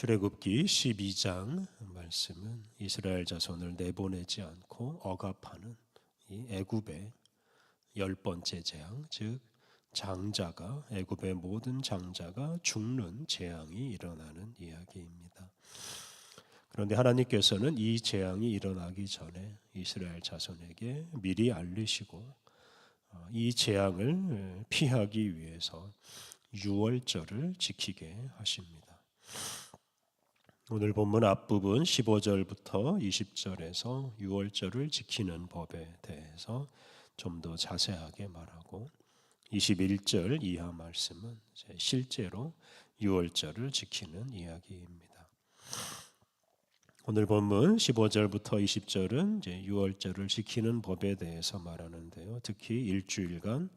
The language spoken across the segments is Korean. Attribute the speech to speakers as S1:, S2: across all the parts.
S1: 출애굽기 12장 말씀은 이스라엘 자손을 내보내지 않고 억압하는 이 애굽의 10번째 재앙, 즉 장자가 애굽의 모든 장자가 죽는 재앙이 일어나는 이야기입니다. 그런데 하나님께서는 이 재앙이 일어나기 전에 이스라엘 자손에게 미리 알리시고 이 재앙을 피하기 위해서 유월절을 지키게 하십니다. 오늘 본문 앞부분 15절부터 20절에서 유월절을 지키는 법에 대해서 좀 더 자세하게 말하고 21절 이하 말씀은 실제로 유월절을 지키는 이야기입니다. 오늘 본문 15절부터 20절은 이제 유월절을 지키는 법에 대해서 말하는데요. 특히 일주일간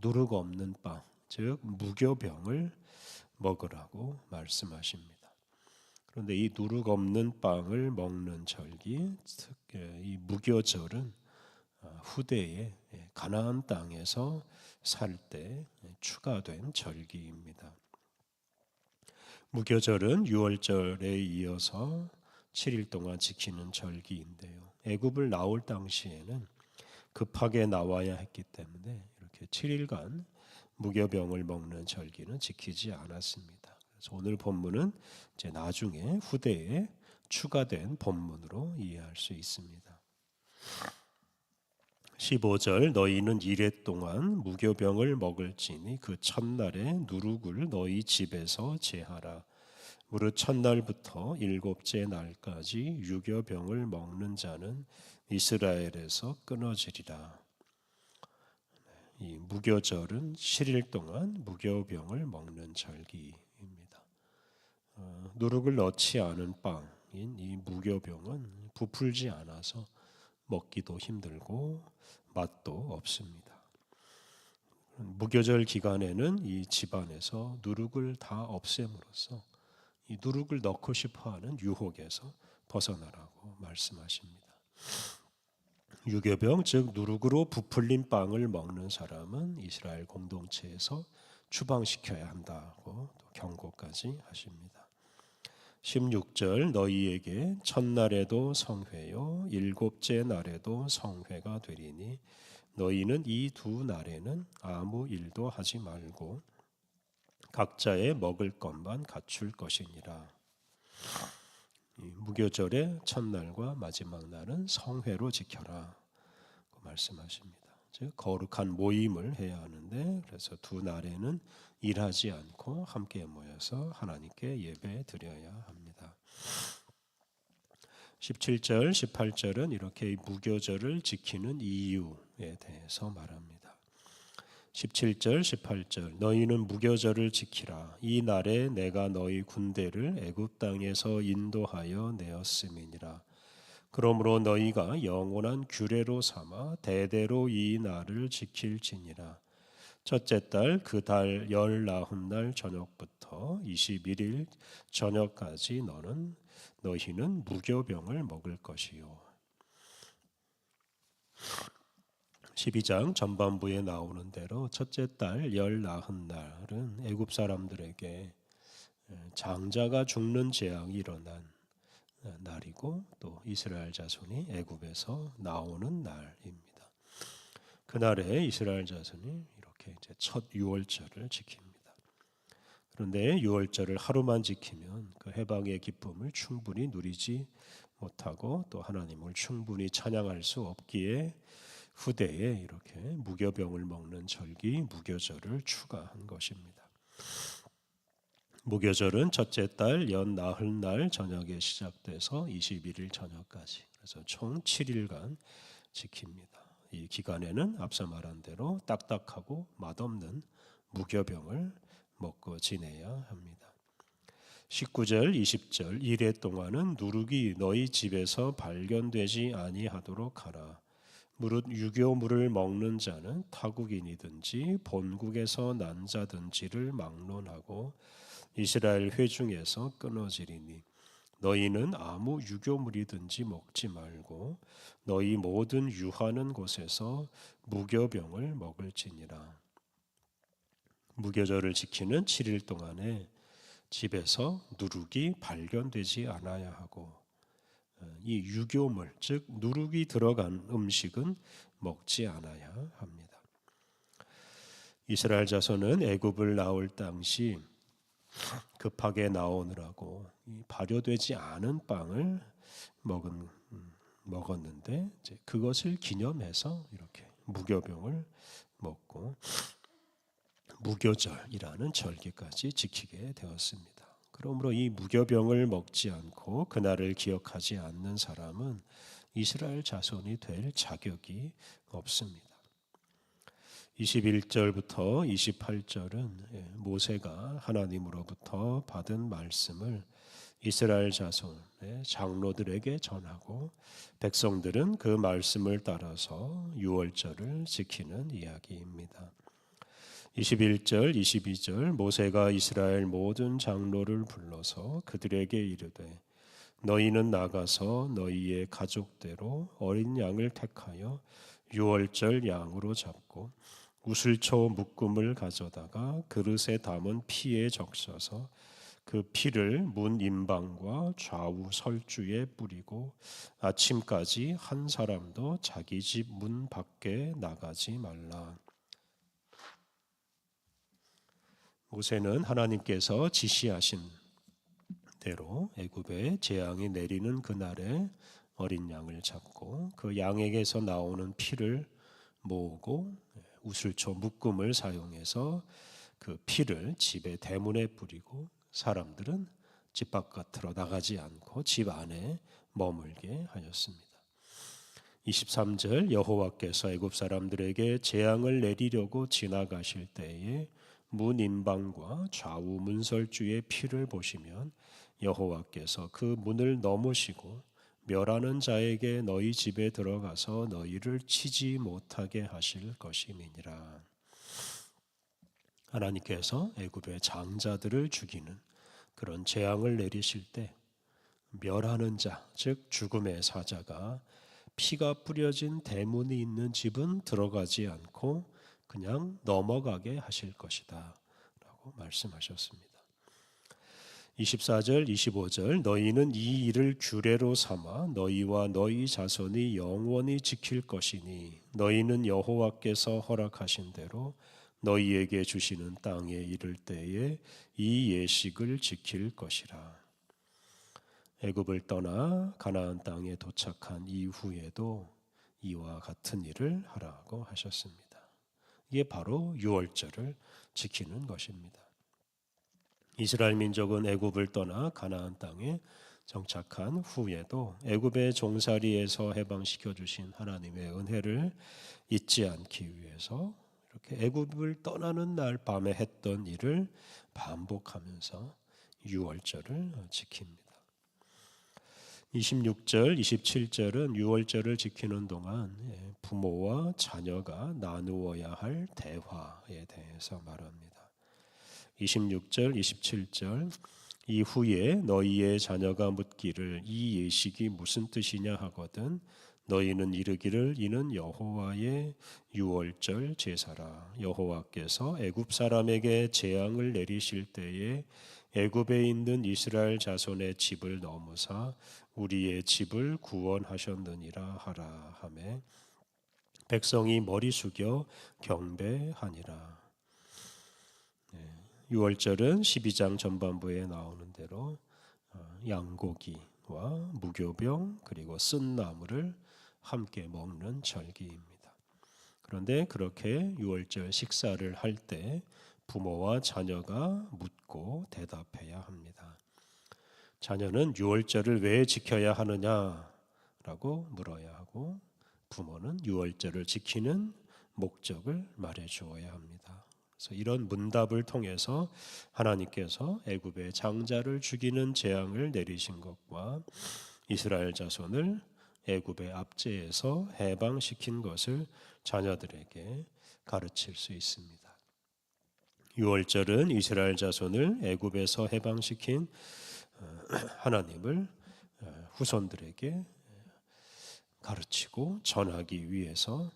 S1: 누룩 없는 빵, 즉 무교병을 먹으라고 말씀하십니다. 그런데 이 누룩 없는 빵을 먹는 절기, 이 무교절은 후대에 가나안 땅에서 살 때 추가된 절기입니다. 무교절은 유월절에 이어서 7일 동안 지키는 절기인데요. 애굽을 나올 당시에는 급하게 나와야 했기 때문에 이렇게 7일간 무교병을 먹는 절기는 지키지 않았습니다. 그래서 오늘 본문은 이제 나중에 후대에 추가된 본문으로 이해할 수 있습니다. 15절 너희는 이레 동안 무교병을 먹을지니 그 첫날에 누룩을 너희 집에서 제하라. 무릇 첫날부터 일곱째 날까지 유교병을 먹는 자는 이스라엘에서 끊어지리라. 이 무교절은 7일 동안 무교병을 먹는 절기입니다. 누룩을 넣지 않은 빵인 이 무교병은 부풀지 않아서 먹기도 힘들고 맛도 없습니다. 무교절 기간에는 이 집안에서 누룩을 다 없앰으로써 이 누룩을 넣고 싶어하는 유혹에서 벗어나라고 말씀하십니다. 유교병, 즉 누룩으로 부풀린 빵을 먹는 사람은 이스라엘 공동체에서 추방시켜야 한다고 또 경고까지 하십니다. 16절 너희에게 첫날에도 성회요 일곱째 날에도 성회가 되리니 너희는 이 두 날에는 아무 일도 하지 말고 각자의 먹을 것만 갖출 것이니라. 무교절의 첫날과 마지막 날은 성회로 지켜라 말씀하십니다. 즉 거룩한 모임을 해야 하는데 그래서 두 날에는 일하지 않고 함께 모여서 하나님께 예배 드려야 합니다. 17절, 18절은 이렇게 무교절을 지키는 이유에 대해서 말합니다. 17절, 18절 너희는 무교절을 지키라. 이 날에 내가 너희 군대를 애굽 땅에서 인도하여 내었음이니라. 그러므로 너희가 영원한 규례로 삼아 대대로 이 날을 지킬지니라. 첫째 달 그 달 19날 저녁부터 21일 저녁까지 너희는 무교병을 먹을 것이요. 12장 전반부에 나오는 대로 첫째 달 19날은 애굽 사람들에게 장자가 죽는 재앙이 일어난 날이고 또 이스라엘 자손이 애굽에서 나오는 날입니다. 그날에 이스라엘 자손이 이렇게 이제 첫 유월절을 지킵니다. 그런데 유월절을 하루만 지키면 그 해방의 기쁨을 충분히 누리지 못하고 또 하나님을 충분히 찬양할 수 없기에 후대에 이렇게 무교병을 먹는 절기 무교절을 추가한 것입니다. 무교절은 첫째 달 나흘날 저녁에 시작돼서 21일 저녁까지 그래서 총 7일간 지킵니다. 이 기간에는 앞서 말한 대로 딱딱하고 맛없는 무교병을 먹고 지내야 합니다. 19절 20절 이레 동안은 누룩이 너희 집에서 발견되지 아니하도록 하라. 무릇 유교물을 먹는 자는 타국인이든지 본국에서 난 자든지를 막론하고 이스라엘 회중에서 끊어지리니 너희는 아무 유교물이든지 먹지 말고 너희 모든 유하는 곳에서 무교병을 먹을지니라. 무교절을 지키는 7일 동안에 집에서 누룩이 발견되지 않아야 하고 이 유교물, 즉 누룩이 들어간 음식은 먹지 않아야 합니다. 이스라엘 자손은 애굽을 나올 당시 급하게 나오느라고 발효되지 않은 빵을 먹었는데 이제 그것을 기념해서 이렇게 무교병을 먹고 무교절이라는 절기까지 지키게 되었습니다. 그러므로 이 무교병을 먹지 않고 그날을 기억하지 않는 사람은 이스라엘 자손이 될 자격이 없습니다. 21절부터 28절은 모세가 하나님으로부터 받은 말씀을 이스라엘 자손의 장로들에게 전하고 백성들은 그 말씀을 따라서 유월절을 지키는 이야기입니다. 21절, 22절 모세가 이스라엘 모든 장로를 불러서 그들에게 이르되 너희는 나가서 너희의 가족대로 어린 양을 택하여 유월절 양으로 잡고 우슬초 묶음을 가져다가 그릇에 담은 피에 적셔서 그 피를 문 임방과 좌우 설주에 뿌리고 아침까지 한 사람도 자기 집 문 밖에 나가지 말라. 모세는 하나님께서 지시하신 대로 애굽에 재앙이 내리는 그날에 어린 양을 잡고 그 양에게서 나오는 피를 모으고 우슬초 묶음을 사용해서 그 피를 집의 대문에 뿌리고 사람들은 집 바깥으로 나가지 않고 집 안에 머물게 하였습니다. 23절 여호와께서 애굽 사람들에게 재앙을 내리려고 지나가실 때에 문 임방과 좌우 문설주의 피를 보시면 여호와께서 그 문을 넘으시고 멸하는 자에게 너희 집에 들어가서 너희를 치지 못하게 하실 것임이니라. 하나님께서 애굽의 장자들을 죽이는 그런 재앙을 내리실 때 멸하는 자, 즉 죽음의 사자가 피가 뿌려진 대문이 있는 집은 들어가지 않고 그냥 넘어가게 하실 것이다 라고 말씀하셨습니다. 24절 25절 너희는 이 일을 규례로 삼아 너희와 너희 자손이 영원히 지킬 것이니 너희는 여호와께서 허락하신 대로 너희에게 주시는 땅에 이를 때에 이 예식을 지킬 것이라. 애굽을 떠나 가나안 땅에 도착한 이후에도 이와 같은 일을 하라고 하셨습니다. 이게 바로 유월절을 지키는 것입니다. 이스라엘 민족은 애굽을 떠나 가나안 땅에 정착한 후에도 애굽의 종살이에서 해방시켜 주신 하나님의 은혜를 잊지 않기 위해서 이렇게 애굽을 떠나는 날 밤에 했던 일을 반복하면서 유월절을 지킵니다. 26절, 27절은 유월절을 지키는 동안 부모와 자녀가 나누어야 할 대화에 대해서 말합니다. 26절, 27절 이후에 너희의 자녀가 묻기를 이 예식이 무슨 뜻이냐 하거든 너희는 이르기를 이는 여호와의 유월절 제사라. 여호와께서 애굽 사람에게 재앙을 내리실 때에 애굽에 있는 이스라엘 자손의 집을 넘으사 우리의 집을 구원하셨느니라 하라 하매 백성이 머리 숙여 경배하니라. 유월절은 12장 전반부에 나오는 대로 양고기와 무교병 그리고 쓴 나물을 함께 먹는 절기입니다. 그런데 그렇게 유월절 식사를 할 때 부모와 자녀가 묻고 대답해야 합니다. 자녀는 유월절을 왜 지켜야 하느냐라고 물어야 하고 부모는 유월절을 지키는 목적을 말해 주어야 합니다. 그래서 이런 문답을 통해서 하나님께서 애굽의 장자를 죽이는 재앙을 내리신 것과 이스라엘 자손을 애굽의 압제에서 해방시킨 것을 자녀들에게 가르칠 수 있습니다. 유월절은 이스라엘 자손을 애굽에서 해방시킨 하나님을 후손들에게 가르치고 전하기 위해서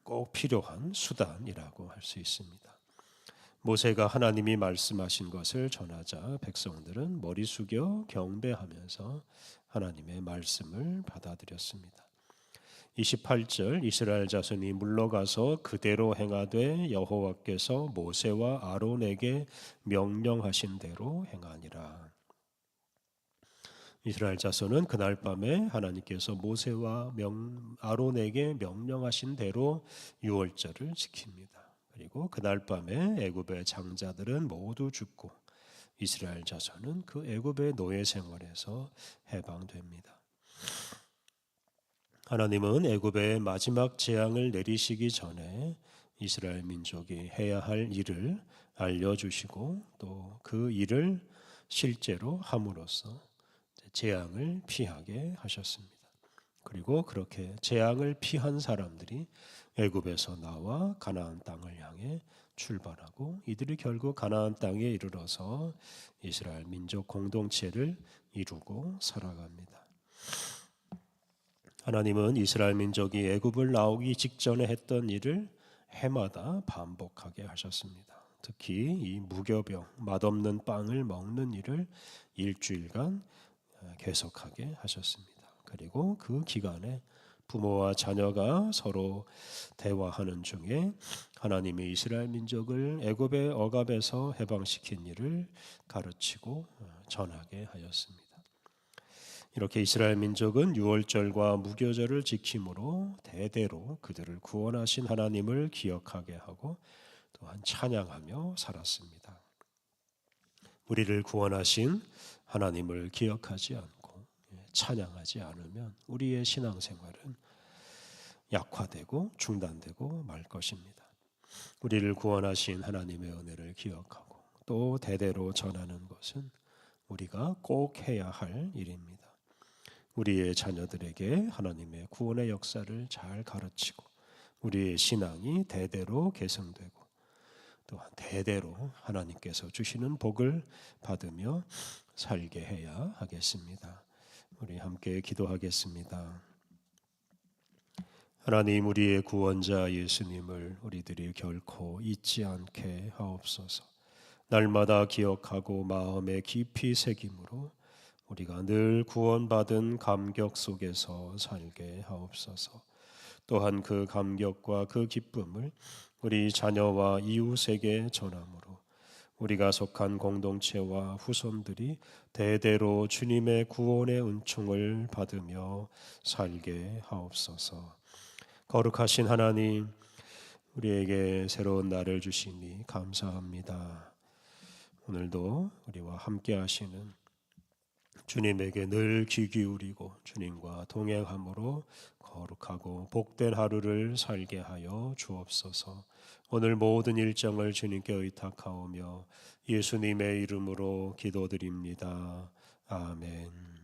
S1: 꼭 필요한 수단이라고 할 수 있습니다. 모세가 하나님이 말씀하신 것을 전하자 백성들은 머리 숙여 경배하면서 하나님의 말씀을 받아들였습니다. 28절 이스라엘 자손이 물러가서 그대로 행하되 여호와께서 모세와 아론에게 명령하신 대로 행하니라. 이스라엘 자손은 그날 밤에 하나님께서 모세와 아론에게 명령하신 대로 유월절을 지킵니다. 그리고 그날 밤에 애굽의 장자들은 모두 죽고 이스라엘 자손은 그 애굽의 노예 생활에서 해방됩니다. 하나님은 애굽의 마지막 재앙을 내리시기 전에 이스라엘 민족이 해야 할 일을 알려주시고 또 그 일을 실제로 함으로써 재앙을 피하게 하셨습니다. 그리고 그렇게 재앙을 피한 사람들이 애굽에서 나와 가나안 땅을 향해 출발하고 이들이 결국 가나안 땅에 이르러서 이스라엘 민족 공동체를 이루고 살아갑니다. 하나님은 이스라엘 민족이 애굽을 나오기 직전에 했던 일을 해마다 반복하게 하셨습니다. 특히 이 무교병, 맛없는 빵을 먹는 일을 일주일간 계속하게 하셨습니다. 그리고 그 기간에 부모와 자녀가 서로 대화하는 중에 하나님이 이스라엘 민족을 애굽의 억압에서 해방시킨 일을 가르치고 전하게 하였습니다. 이렇게 이스라엘 민족은 유월절과 무교절을 지킴으로 대대로 그들을 구원하신 하나님을 기억하게 하고 또한 찬양하며 살았습니다. 우리를 구원하신 하나님을 기억하지 않고 찬양하지 않으면 우리의 신앙생활은 약화되고 중단되고 말 것입니다. 우리를 구원하신 하나님의 은혜를 기억하고 또 대대로 전하는 것은 우리가 꼭 해야 할 일입니다. 우리의 자녀들에게 하나님의 구원의 역사를 잘 가르치고 우리의 신앙이 대대로 계승되고 또한 대대로 하나님께서 주시는 복을 받으며 살게 해야 하겠습니다. 우리 함께 기도하겠습니다. 하나님, 우리의 구원자 예수님을 우리들이 결코 잊지 않게 하옵소서. 날마다 기억하고 마음에 깊이 새김으로 우리가 늘 구원받은 감격 속에서 살게 하옵소서. 또한 그 감격과 그 기쁨을 우리 자녀와 이웃에게 전함으로 우리가 속한 공동체와 후손들이 대대로 주님의 구원의 은총을 받으며 살게 하옵소서. 거룩하신 하나님, 우리에게 새로운 날을 주시니 감사합니다. 오늘도 우리와 함께 하시는 주님에게 늘 귀 기울이고 주님과 동행함으로 거룩하고 복된 하루를 살게 하여 주옵소서. 오늘 모든 일정을 주님께 의탁하오며 예수님의 이름으로 기도드립니다. 아멘.